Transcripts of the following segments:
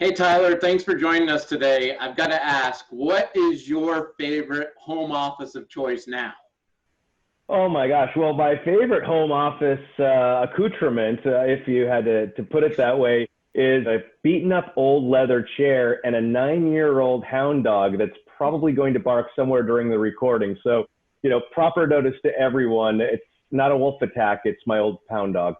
Hey Tyler, thanks for joining us today. I've got to ask, what is your favorite home office of choice now? Oh my gosh. Well, my favorite home office accoutrement, if you had to put it that way, is a beaten up old leather chair and a 9-year-old hound dog that's probably going to bark somewhere during the recording. So, proper notice to everyone. It's not a wolf attack. It's my old hound dog.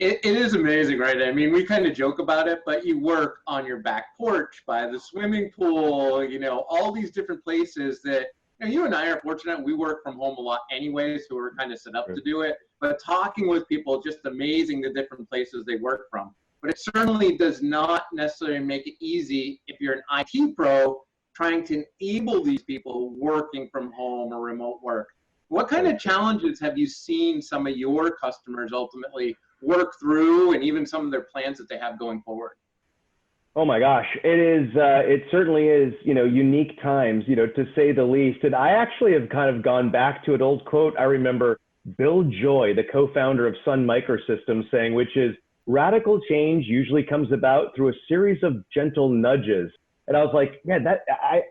It is amazing, right? I mean, we kind of joke about it, but you work on your back porch, by the swimming pool, all these different places that, you and I are fortunate. We work from home a lot anyways, so we're kind of set up to do it. But talking with people, just amazing the different places they work from. But it certainly does not necessarily make it easy if you're an IT pro trying to enable these people working from home or remote work. What kind of challenges have you seen some of your customers ultimately work through, and even some of their plans that they have going forward? Oh my gosh, it is. It certainly is. Unique times, to say the least. And I actually have kind of gone back to an old quote. I remember Bill Joy, the co-founder of Sun Microsystems, saying, which is, "Radical change usually comes about through a series of gentle nudges." And I was like, yeah,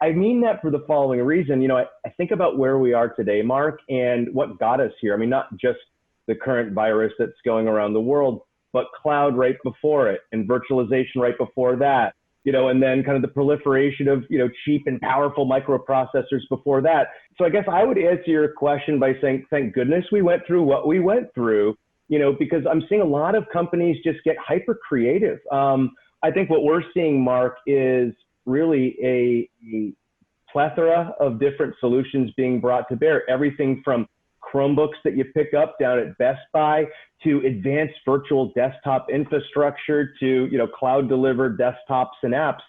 I mean that for the following reason. I think about where we are today, Mark, and what got us here. I mean, not just the current virus that's going around the world, but cloud right before it and virtualization right before that, and then kind of the proliferation of, cheap and powerful microprocessors before that. So I guess I would answer your question by saying, thank goodness we went through what we went through, because I'm seeing a lot of companies just get hyper creative. I think what we're seeing, Mark, is really a plethora of different solutions being brought to bear, everything from Chromebooks that you pick up down at Best Buy to advanced virtual desktop infrastructure to, cloud delivered desktops and apps.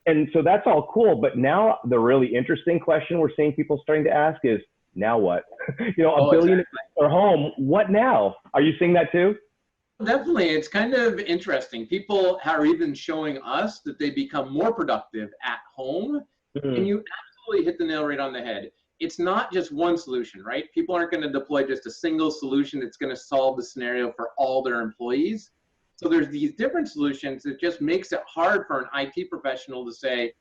And so that's all cool. But now the really interesting question we're seeing people starting to ask is, now what? A billion per home, what now? Are you seeing that too? Definitely. It's kind of interesting. People are even showing us that they become more productive at home. And you absolutely hit the nail right on the head. It's not just one solution, right? People aren't going to deploy just a single solution that's going to solve the scenario for all their employees. So there's these different solutions that just makes it hard for an IT professional to say,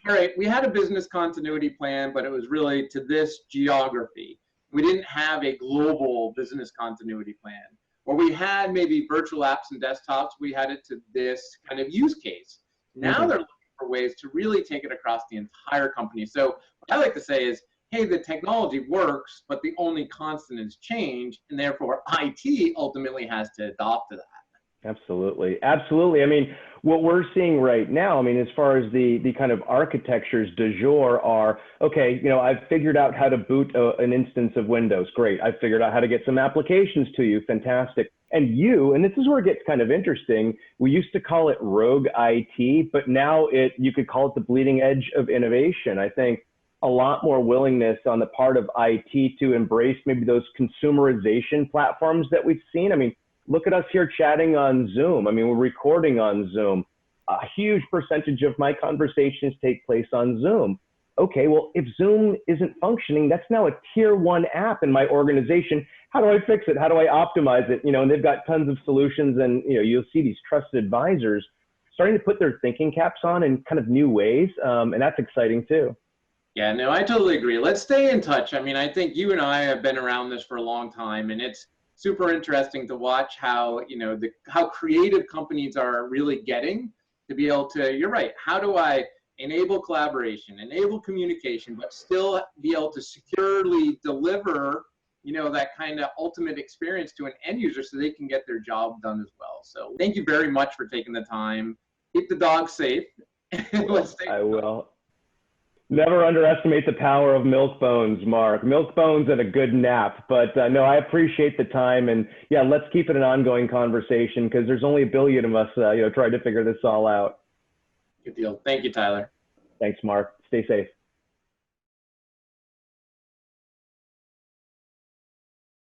all right, we had a business continuity plan, but it was really to this geography. We didn't have a global business continuity plan. Or we had maybe virtual apps and desktops, we had it to this kind of use case. Now they're looking for ways to really take it across the entire company. So what I like to say is, hey, the technology works, but the only constant is change, and therefore IT ultimately has to adopt to that. Absolutely. Absolutely. I mean, what we're seeing right now, I mean, as far as the kind of architectures du jour are, okay, I've figured out how to boot an instance of Windows. Great. I've figured out how to get some applications to you. Fantastic. And this is where it gets kind of interesting. We used to call it rogue IT, but now you could call it the bleeding edge of innovation. I think a lot more willingness on the part of IT to embrace maybe those consumerization platforms that we've seen. I mean, look at us here chatting on Zoom. I mean, we're recording on Zoom. A huge percentage of my conversations take place on Zoom. Okay, well, if Zoom isn't functioning, that's now a tier 1 app in my organization. How do I fix it? How do I optimize it? And they've got tons of solutions, and you'll see these trusted advisors starting to put their thinking caps on in kind of new ways, and that's exciting too. Yeah, no, I totally agree. Let's stay in touch. I mean, I think you and I have been around this for a long time, and it's super interesting to watch how, how creative companies are really getting to be able to, you're right, how do I enable collaboration, enable communication, but still be able to securely deliver, that kind of ultimate experience to an end user so they can get their job done as well. So thank you very much for taking the time. Keep the dog safe. I will. Never underestimate the power of milk bones, Mark. Milk bones and a good nap. But no, I appreciate the time. And yeah, let's keep it an ongoing conversation because there's only a billion of us, trying to figure this all out. Good deal. Thank you, Tyler. Thanks, Mark. Stay safe.